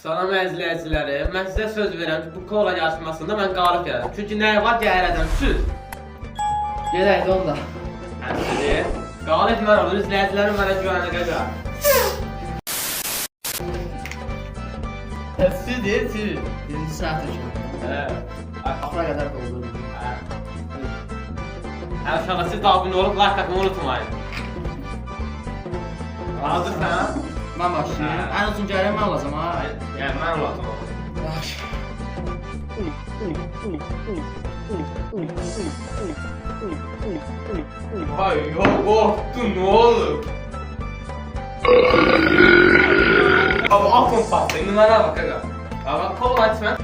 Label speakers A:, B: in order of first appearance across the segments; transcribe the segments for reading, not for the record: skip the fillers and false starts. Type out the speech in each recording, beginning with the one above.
A: Salam əzizləyiciləri, mən sizə söz verirəm ki, bu kola yarışmasında mən qalib gəldim. Çünki nəyə var gələcəm, süz.
B: Gedək də onda.
A: Həmsini, qalib mən olur, izləyicilərim mənə güvənə qədər. Süz deyil, süz.
B: Birinci saat üçün. Axıra qədər doldurun.
A: Uşaqlar, siz də abunə olub, like atmayı unutmayın. Hazırsan?
B: Mən başlayayım. Ən uzun gələn mən olacam ha.
A: Yəni mən olacam.
B: Yaxşı.
A: Ay, yok, qorxdun, nə olur? Abi, aklım patlı, indi mənə bak, qaqa. Abi, kola içmən.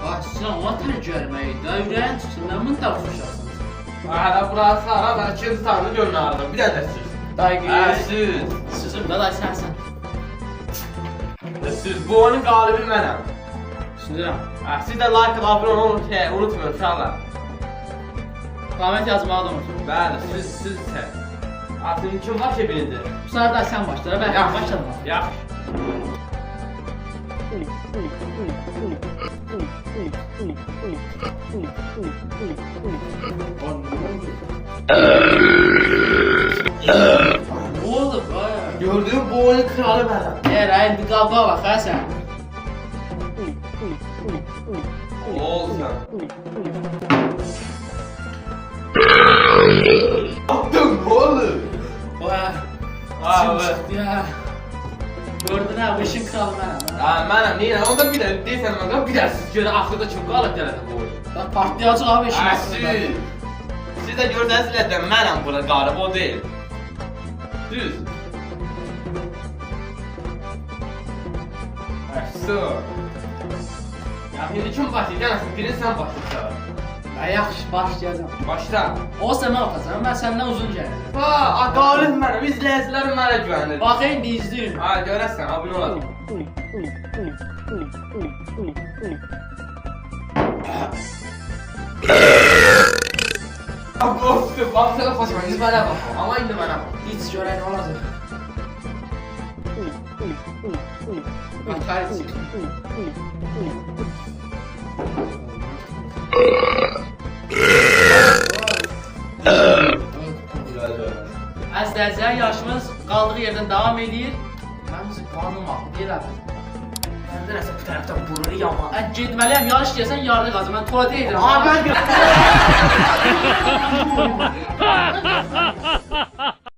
B: Ay, sən o tər görməkdir. Ürəyin tutsun, mən bunu da uçuşarsınız.
A: Hələ burası ara, mən ikinci tanrı gönlərdim. Bir dənə süz.
B: Dəqiq.
A: Süz.
B: Sızım da day sənsən.
A: Süz, bu oyunun qalibi mənəm.
B: Süzürəm.
A: Siz də like, abunə olun ki, unutmayın uşaqlar.
B: Comment yazmağı da unutun.
A: Bəli, süz sən. Artıq kim var ki bilindir?
B: Bu sefer da sən başla, mən başladım.
A: Yaxşı.
B: Ne oldu bu?
A: Gördüğün bu oyunun kralı mənəm.
B: Eğer ayın bir qalbağa bak ha sen.
A: Ol sən. Yaptın mı oğlum?
B: Oya.
A: Abi.
B: Ya. Gördün ha bu işin kralı benim.
A: Mənəm, neylə? Onda bir də deyirsən mənə, bir də siz görə axırda kim qalıb gələcək bu oyun.
B: Bak partlayacaq abi işin aslında.
A: Siz də gördünüz də mənəm bura qalib, o deyil. Düz. Əşso. Ya şimdi kim başlayacaq? Birini sən başlayacaq.
B: Ya yaxşı başlayacağım.
A: Başla.
B: O sənə atacağım, ben senden uzun gəlirəm.
A: Ha, qalib mənəm, izləyicilərim mənə güvənir.
B: Bak indi izləyin.
A: Ha, görəsən, abunə olalım. Abi olsun, baksana başıma, indi mənə bax. Ama indi mənə bax.
B: Hiç görən olacaq. Bak tarih Əzizləyicilər, yarışımız qaldığı yerdən davam edir. Mənim qanım ağrı deyil abi. Məndə nəsə bu tərəfdən burnu yaman. Getməliyəm, yarış deyəsən yarını qazım. Mən tualetə edirəm.
A: Abi, mən